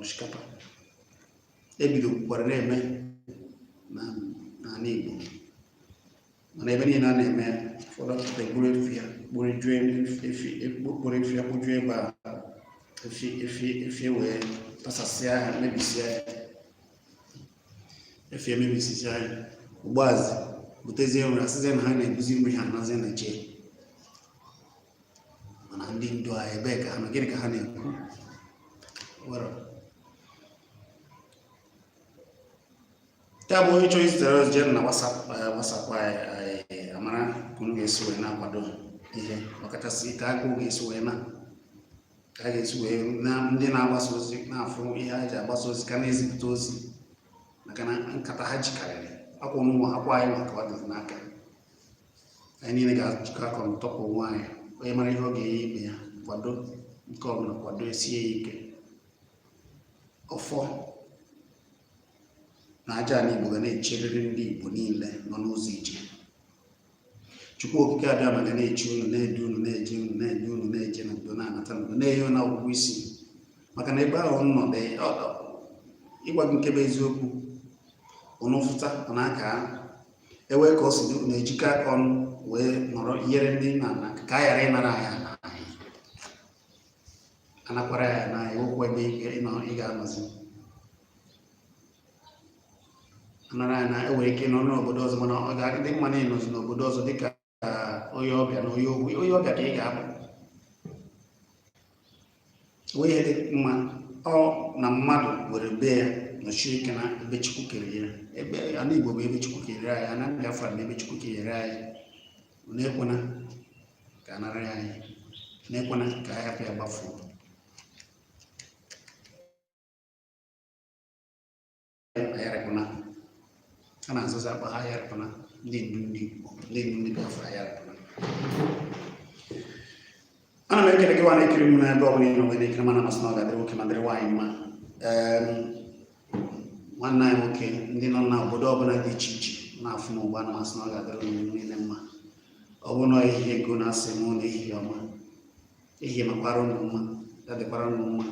osikapa ebido kwara na-eme n'ala Igbo mana ebe niile a na-eme ụfọdụ ọtụtụ egburu efi ya kpụrụjue ebe a efi wee pasasịa ha mebisịa ya efi emebisịa ya ụgbọazị butezie nri asịzie na ha na-ebuzi nri ha nazie na che mana ndị ndu a ebe ka ha nọ gịnị ka ha na-ekwu ya bụ onye chọrọ izitere ozi jee na WhatsApp anyị amara ka unu ga-esi wee na-akwado ihe ọkachasị ka agụụ ga-esi wee ka a ga-esi wee na ndị na-agbasa ozi na-afụ ihe ha ji agbasa ozi ka na-ezipụta ozi maka na nkata ha jikarịrị akwa ọnụnwa akwa anyị maka ọ dị n'aka anyị niile ga-ajikọ aka ntọpụ onwe anyị. Onye mara ihe ọ ga-enye ibe ya kwado nke ọbụla kwado esie ya ike. Ọfọ na aja ala Igbo ga na-echerịrị ndị Igbo niile nọ n'ụzọ ije. Chukwu okike abịa ma ga na-eche unu na-edu unu na-eje unu na-edu unu na-eje na ndo na-anata ndo na-enye na ọgwụgwụ isi maka na ebe ahụ nnọdụ ịgwa gị nke bụ eziokwu unu fụta ọ na-aka ewe ka ọ si na-ejikọ aka ọnụ wee nọrọ ihere ndị na ka a ghara ịnara anyị anakwara ya n'anya okwu ebe ị ga-anọzi anara anyị na enwere ike nọ n'obodo ọzọ mana ọ ga-adị mma na ịnọzi n'obodo ọzọ dịka onye ọbịa na onye ọbịa ka ị ga-abụ onye ihe dị mma ọ na mmadụ were be ya nọchie ike na ebe Chukwu kere ya. Ebe ala Igbo bụ ebe Chukwu kere anyị, ana Biafra na ebe Chukwu kere anyị. Na-ekwena ka anara ya anyị, na-ekwena ka anyị hapụ ya gbafuo. Ayarịpụna a na-azụzi akpa ha ayarịpụna ndị ndu ndị Igbo ndị ndu ndị Biafra ayarịpụna. ana m ekele gị nwa na-ekiri m n'ebe ọ bụla ị nọ wee na-ekiri mana masị na ọ ga-adịrị nwoke ma dịrị nwaanyị mma. Nwanne anyị nwoke ndị nọ n'obodo ọbụla dị iche iche na-afụ m ugbu a na masị na ọ ga-adịrị unu niile mma. Ọ bụrụ na ehihie ego na-asị m na ehihie ọma, ehihie makwara unu mma, ya dịkwara unu mma.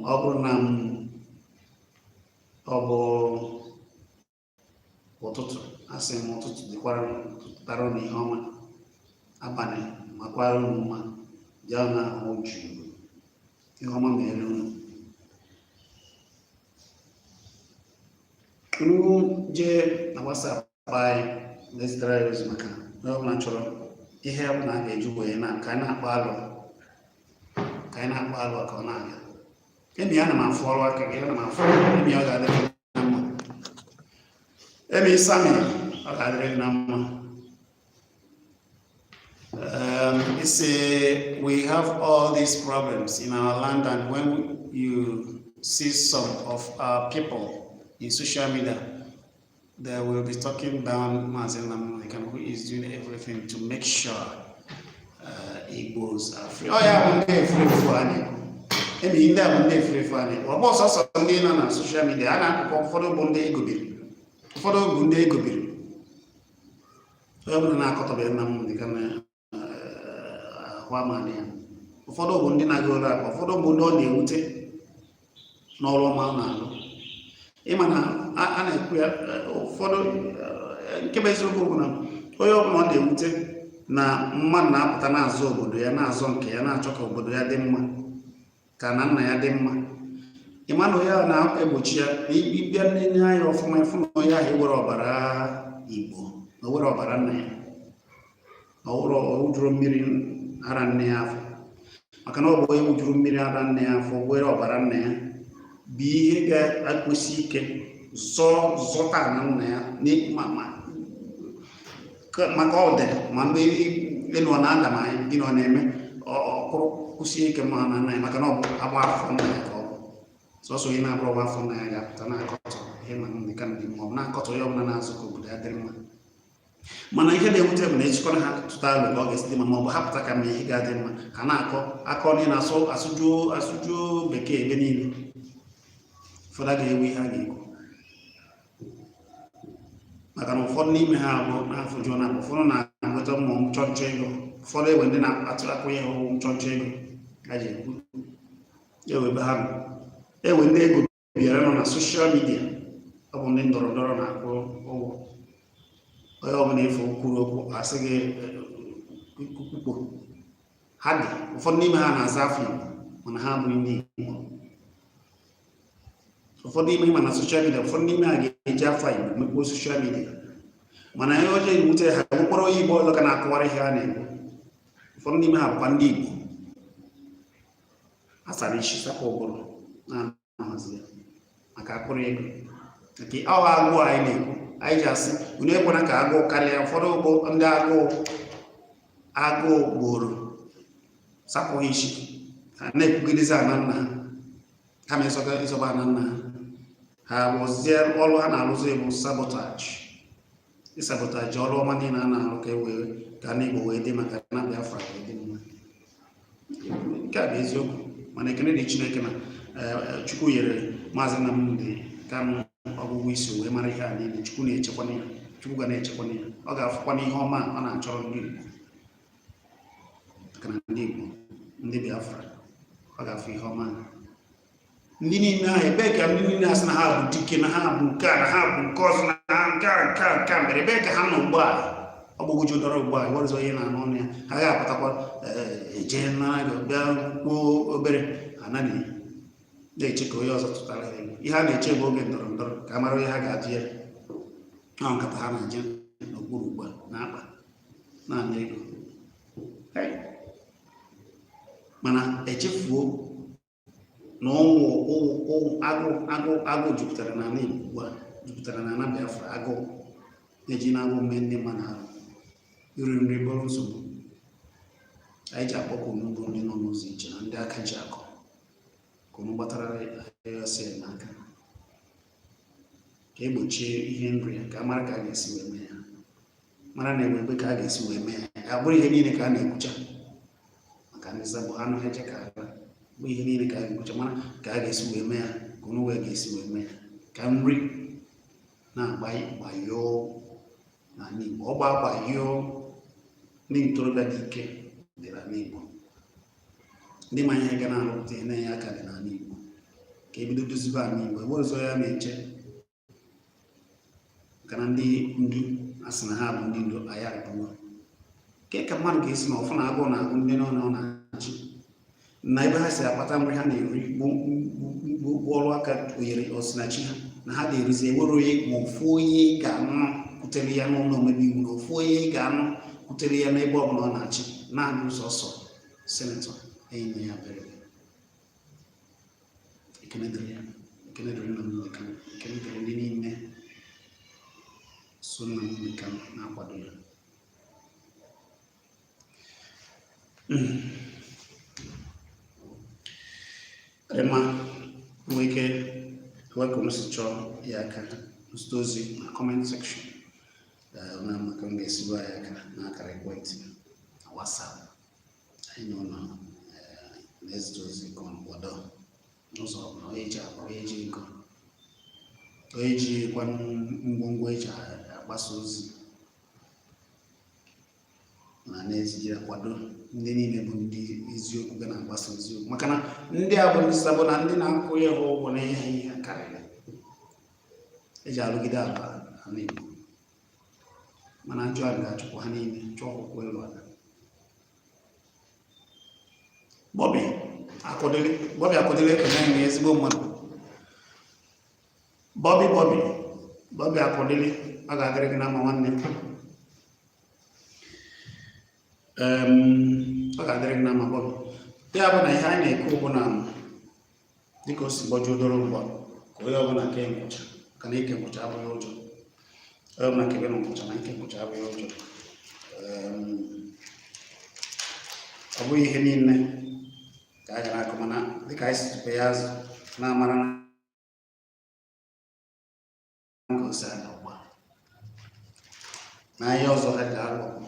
Ọ bụrụ na ọ bụ ụtụtụ, asị m ụtụtụ dịkwara unu ihe ọma, abalị makwara unu mma, ya na ahụ juru ihe ọma mere unu. Unu jee na WhatsApp anyị na-ezitere ya ozi maka na ọ bụla chọrọ ihe ọ bụla a ga-eji wee na ka anyị na-akpa alụ ka ọ na-aga. Emi ya na m afụ ọrụ aka gị, ana m afụ emi ọ ga-adịrị na mma. Emi Sami ọ ga-adịrị na mma. He say we have all these problems in our land, and when you see some of our people in social media, they will be talking down Mazen Namdekan, who is doing everything to make sure Igbos are free. Oh yeah, one day free for any. Maybe in there one day free for any. Or most of Sunday on social media, I know for the Bunde Gobi. For the Bunde Gobi. So I'm not going to be Namdekan. Ụfọdụ bụ ndị na-agụrụ akpa, ụfọdụ bụ ndị ọ na-ewute n'ọrụ ọma na-alụ. Ịma na a na-ekwu ya ụfọdụ nke bụ eziokwu bụ na onye ọbụla ọ na-ewute na mmadụ na-apụta n'azụ obodo ya, na-azọ nke ya, na-achọ ka obodo ya dị mma, ka na nna ya dị mma. Ịma na onye ahụ na-egbochi ya ịbịa nne anya ọfụma ịfụ na onye ahụ ewere ọbara Igbo, na owere ọbara nna ya, ojuru mmiri ara nne ya afọ, maka na ọ bụ onye wujuru mmiri ara nne ya afọ were ọbara nna ya bụ ihe ga-akwụsị ike zọta na nna ya maka ọ dị ma mgbe elu ọ na-ada ma gị na ọ na-eme ọkụrụ kwụsie ike ma na nna ya, maka na ọ bụ agba afọ nna ya ka ọ bụ sọsọ onye na-abụrụ ọgba afọ nna ya ga-apụta na-akọtọ ihe na ndị ka ndị ma ọ bụ na-akọtọ onye ọbụla na-azụ ka obodo ya dịrị mma. Mana ihe na-ewute bụ na echikọrọ ha tụta alụ ka ọ ga-esi dị mma, ma ọ bụ hapụta ka ma ihe ga-adị mma ka na-akọ onye na-asụjuo bekee ebe niile. Ụfọdụ ga-ewe ihe a ga-ekwu maka na ụfọdụ n'ime ha abụ na-afụjuo na ụfọdụ na-enweta mmụọ nchọnchọ ego, ụfọdụ ewe ndị na-atụrakụ ihe ọwụ nchọnchọ ego a ji ekwu ewebe ha nọ. Ewe ndị ego bịara nọ na soshal midia, ọ bụ ndị ndọrọ ndọrọ na-akwụ ụgwọ. Onye ọbụla efu kwuru okwu asị gị kwukwo ha dị. Ụfọdụ n'ime ha na-aza afọ Igbo mana ha abụghị ndị Igbo. Ụfọdụ n'ime ha na soshal midia, ụfọdụ n'ime ha ga-eji afọ Igbo mekpuo soshal midia, mana ihe ọjọọ ewute ha bụkwara onye Igbo ọzọ ka na-akọwara ihe ha na-ekwu. Ụfọdụ n'ime ha bụkwa ndị Igbo asara isi sapụ ụbụrụ na-ahazi ya maka akpụrụ ego. Nke ọ agụụ anyị na-ekwu, anyị ji asị unu ekwena ka agụụ karịa. Ụfọdụ bụ ndị agụụ gboro sapụghị isi ha na-ekwugidezi ana nna ha kama ịzọba ana nna ha bụzie ọrụ ha na-arụzi bụ sabotaji. Ịsabotaji ọrụ ọma niile a na-arụ ka ewee ka na Igbo wee dị maka na Biafra wee dị mma. Nke a bụ eziokwu, mana ekene dị Chineke na Chukwu nyere Maazị Nnamdi Kanu ọgwụgwụ isi wee mara ihe a niile. Chukwu na-echekwa ya, Chukwu ga na-echekwa ya, ọ ga-afụkwa n'ihe ọma ọ na-achọrọ ndị Igbo maka na ndị Igbo ndị Biafra ọ ga-afụ ihe ọma. Ndị niile ahụ ebe ka ndị niile asị na ha bụ dike, na ha bụ nke a, na ha bụ nke ọzọ, na ha nke a mere ebe ka ha nọ ugbu a ọgbụgụju dọrọ ugbu a werụzọ ihe na-anụ ọnụ ya, ha ga-apụtakwa eje nara bịa kwuo obere anaghị na-eche ka onye ọzọ tụtara ha ego. Ihe a na-eche bụ oge ndọrọ ndọrọ ka a mara ihe ha ga-adị ya. Ọ nkata ha na-eje n'okpuru ugbu a na-akpa naanị ego, mana echefuo na agụụ jupụtara n'ala Igbo ugbu a, jupụtara n'ala Biafra. Agụụ na-eji na-agụ mme ndị mmadụ ahụ iri nri bụrụ nsogbu. Anyị ji akpọkọ n'ugbo ndị nọ n'ụzọ iche na ndị aka ji akọ ka unu gbatara ya si n'aka ka egbochie ihe nri ya, ka a mara ka a ga-esi wee mee ya, mara na ebe ka a ga-esi wee mee ya. ka bụrụ ihe niile ka a na-ekwucha maka ndị sabụ anụ eche ka bụ ihe niile ka a ga-ekwucha mana ka a ga-esi wee mee ya ka ọnụ wee ga-esi wee mee ya ka nri na-agbayoo n'ala Igbo ọ gbayoo ndị ntorobịa dị ike dị n'ala Igbo ndị ma ihe ga na-arụpụta ihe na-enye aka dị n'ala Igbo ka ebido dozibe ala Igbo ebe ọzọ ya na-eche maka na ndị ndu asị na ha bụ ndị ndu anyị arịbụwo ke ka mmadụ ga-esi na ọfụ na agụụ na-agụ ndị nọ na-achị na ebe ha si akpata nri ha na-eri bụ ọrụ aka oyere osinachi ha na ha ga-erizi ewere onye ma ofu onye ga-anụ kwutere ya n'ụlọ omebe iwu na ofu onye ga-anụ kwutere ya n'ebe ọ bụla ọ na-achị naanị ụzọ ọsọ senetọ enyi ya bere ekene dịrị na mmeka ekene dịrị ndị niile so na mmeka na-akwado ya Rema nwee ike welcome si chọọ ya aka nsite ozi na comment section na maka m ga-esibu ya aka na akara ekwentị na WhatsApp anyị nọ na na-ezite ozi ka ọ nkwado n'ụzọ ọbụla onye ji akpa onye ji ego onye ji kwa ngwongwo eji agbasa ozi na na-eziji akwado ndị niile bụ ndị eziokwu ga na-agbasa eziokwu maka na ndị a bụ ndị sabụ na ndị na-akwụ ya ụgwọ na ihe karịrị eji alụgide ala Igbo mana ajụ adị ga-achụpụ ha niile chụọ ọkwụkwọ elu ala Bobby akwadole ekene na ezigbo mmadụ Bobby akwadole ọ ga-adịrị gị na mma nwanne m ọ ga-adịrị gị na mma Bobby ya bụ na ihe anyị na-ekwu bụ na dịka o si gbọjuo doro mgba ka onye ọbụla ke nkwụcha ka na ike nkwụcha abụghị ụjọ onye ọbụla kebe na nkwụcha na ike nkwụcha abụghị ụjọ ọ bụghị ihe niile ka a gara akụ mana dịka anyị si tupe ya azụ na-amara na nke ose anya ụgba na ihe ọzọ ha ji alụ